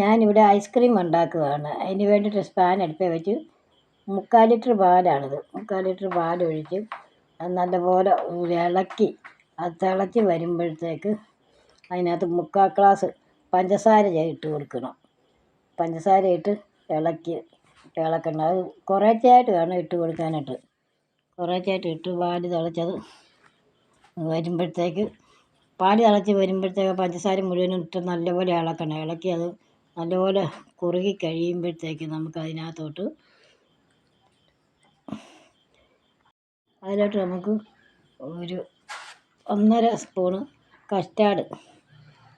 ഞാനിവിടെ ഐസ്ക്രീം ഉണ്ടാക്കുകയാണ്. അതിന് വേണ്ടിയിട്ട് സ്പാൻ അടുപ്പിൽ വെച്ച് 3/4 ലിറ്റർ പാലാണിത്. 3/4 ലിറ്റർ പാലൊഴിച്ച് അത് നല്ലപോലെ ഇളക്കി അത് തിളച്ച് വരുമ്പോഴത്തേക്ക് അതിനകത്ത് 3/4 ഗ്ലാസ് പഞ്ചസാര ഇട്ട് കൊടുക്കണം. പഞ്ചസാര ഇട്ട് ഇളക്കണം. അത് കുറേശ്ശെയായിട്ട് വേണം ഇട്ട് കൊടുക്കാനായിട്ട്. കുറേശ്ശെയായിട്ട് ഇട്ട് പാല് തിളച്ചത് വരുമ്പോഴത്തേക്ക് പഞ്ചസാര മുഴുവനും ഇട്ട് നല്ലപോലെ ഇളക്കണം. ഇളക്കി അത് നല്ലപോലെ കുറുകി കഴിയുമ്പോഴത്തേക്ക് നമുക്ക് നമുക്ക് ഒരു 1.5 സ്പൂണ് കസ്റ്റാർഡ്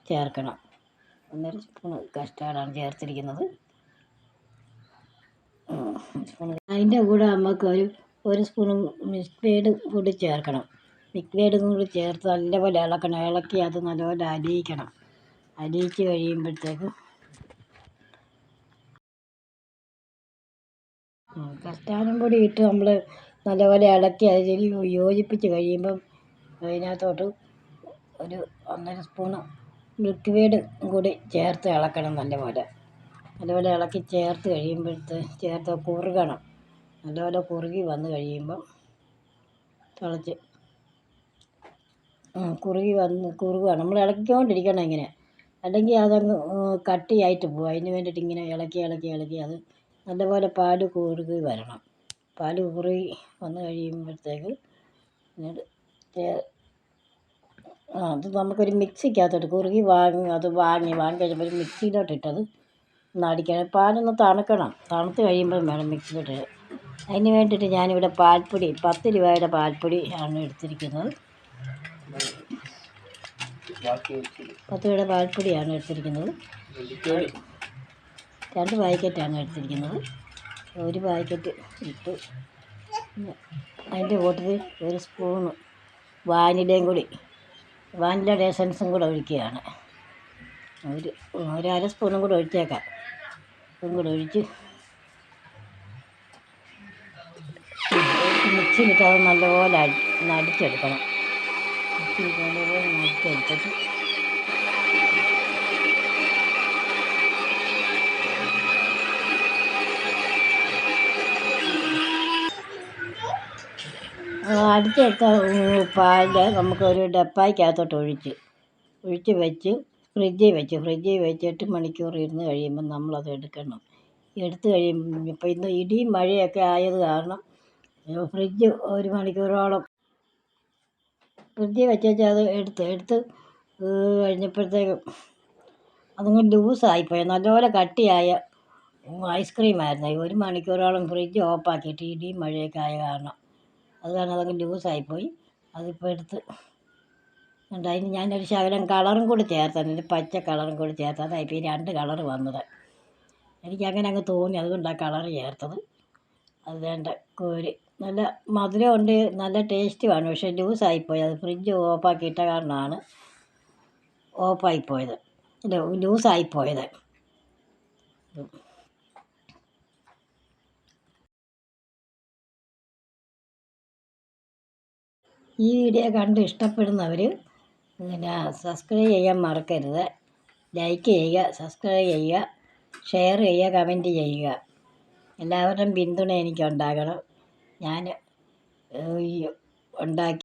ചേർക്കണം. 1.5 സ്പൂണ് കസ്റ്റാർഡാണ് ചേർത്തിരിക്കുന്നത്. അതിൻ്റെ കൂടെ നമുക്ക് ഒരു സ്പൂണ് മിൽക്ക് മെയ്ഡ് കൂടി ചേർക്കണം. മിൽക്ക് മെയ്ഡും കൂടി ചേർത്ത് നല്ലപോലെ ഇളക്കണം. ഇളക്കി അത് നല്ലപോലെ അലിയിക്കണം. അലിയിച്ച് കഴിയുമ്പോഴത്തേക്ക് കസ്റ്റാർഡും പൊടി ഇട്ട് നമ്മൾ നല്ലപോലെ ഇളക്കി അതിൽ യോജിപ്പിച്ച് കഴിയുമ്പം അതിനകത്തോട്ട് ഒരു 1.5 സ്പൂണ് മിൽക്ക് മെയ്ഡ് കൂടി ചേർത്ത് ഇളക്കണം. നല്ലപോലെ ഇളക്കി ചേർത്ത് കുറുകണം. നല്ലപോലെ കുറുകി വന്ന് കഴിയുമ്പം കുറുകുകയാണ്. നമ്മൾ ഇളക്കിക്കൊണ്ടിരിക്കണം ഇങ്ങനെ, അല്ലെങ്കിൽ അതങ്ങ് കട്ടിയായിട്ട് പോകും. അതിന് വേണ്ടിയിട്ട് ഇങ്ങനെ ഇളക്കി അത് നല്ലപോലെ പാല് കുറുകി വരണം. പാല് കുറുകി വന്ന് കഴിയുമ്പോഴത്തേക്ക് അത് നമുക്കൊരു മിക്സിക്കകത്തോട്ട് കുറുകി വാങ്ങി കഴിയുമ്പോൾ ഒരു മിക്സിയിലോട്ടിട്ടത് അടിക്കണം. പാലൊന്ന് തണുക്കണം. തണുത്ത് കഴിയുമ്പോൾ വേണം മിക്സിയിലോട്ട്. അതിന് വേണ്ടിയിട്ട് ഞാനിവിടെ പാൽപ്പൊടി 10 രൂപയുടെ പാൽപ്പൊടി ആണ് എടുത്തിരിക്കുന്നത്. 10 രൂപയുടെ പാൽപ്പൊടിയാണ് എടുത്തിരിക്കുന്നത്. 2 പാക്കറ്റാണ് എടുത്തിരിക്കുന്നത്. ഒരു പാക്കറ്റ് ഇട്ട് അതിൻ്റെ കൂട്ടത്തിൽ ഒരു സ്പൂണ് വാനിലയുടെ എസൻസും കൂടെ ഒഴിക്കുകയാണ്. ഒരു 1/2 സ്പൂണും കൂടെ ഒഴിച്ചേക്കാം. അതും കൂടെ ഒഴിച്ച് മിക്സിയിലിട്ട് അത് നല്ലപോലെ അടിച്ചെടുക്കണം. മിക്സിയിലിട്ട് നല്ലപോലെ അടിച്ചെടുത്തിട്ട് അടിച്ചെടുത്ത പാല് നമുക്കൊരു ഡപ്പായ്ക്കകത്തോട്ട് ഒഴിച്ച് വെച്ച് ഫ്രിഡ്ജിൽ വെച്ച് 8 മണിക്കൂർ ഇരുന്ന് കഴിയുമ്പം നമ്മളത് എടുക്കണം. എടുത്ത് കഴിയുമ്പോൾ ഇപ്പോൾ ഇന്ന് ഇടിയും മഴയൊക്കെ ആയത് കാരണം ഫ്രിഡ്ജ് 1 മണിക്കൂറോളം ഫ്രിഡ്ജിൽ വെച്ചേച്ച് അത് എടുത്ത് കഴിഞ്ഞപ്പോഴത്തേക്കും അതങ്ങ് ലൂസായിപ്പോയി. നല്ലപോലെ കട്ടിയായ ഐസ്ക്രീമായിരുന്നു. 1 മണിക്കൂറോളം ഫ്രിഡ്ജ് ഓഫാക്കിയിട്ട് ഇടിയും മഴയൊക്കെ ആയ കാരണം അതങ്ങ് ലൂസായിപ്പോയി. അതിപ്പോൾ എടുത്ത് അതിന് ഞാനൊരു ശകലം കളറും കൂടി ചേർത്തതിന് പച്ച കളറും കൂടി ചേർത്തതാണ് ഇപ്പോൾ ഈ 2 കളറ് വന്നത്. എനിക്കങ്ങനെ അങ്ങ് തോന്നി, അതുകൊണ്ടാണ് കളറ് ചേർത്തത്. അത് വേണ്ട കോരി നല്ല മധുരമുണ്ട്, നല്ല ടേസ്റ്റുമാണ്. പക്ഷേ ലൂസായിപ്പോയി. അത് ഫ്രിഡ്ജ് ഓഫാക്കിയിട്ട കാരണമാണ് ലൂസായിപ്പോയത്. ഈ വീഡിയോ കണ്ട് ഇഷ്ടപ്പെടുന്നവർ സബ്സ്ക്രൈബ് ചെയ്യാൻ മറക്കരുത്. ലൈക്ക് ചെയ്യുക, സബ്സ്ക്രൈബ് ചെയ്യുക, ഷെയർ ചെയ്യുക, കമൻറ്റ് ചെയ്യുക. എല്ലാവരുടെയും പിന്തുണ എനിക്കുണ്ടാകണം. ഞാൻ ഉണ്ടാക്കി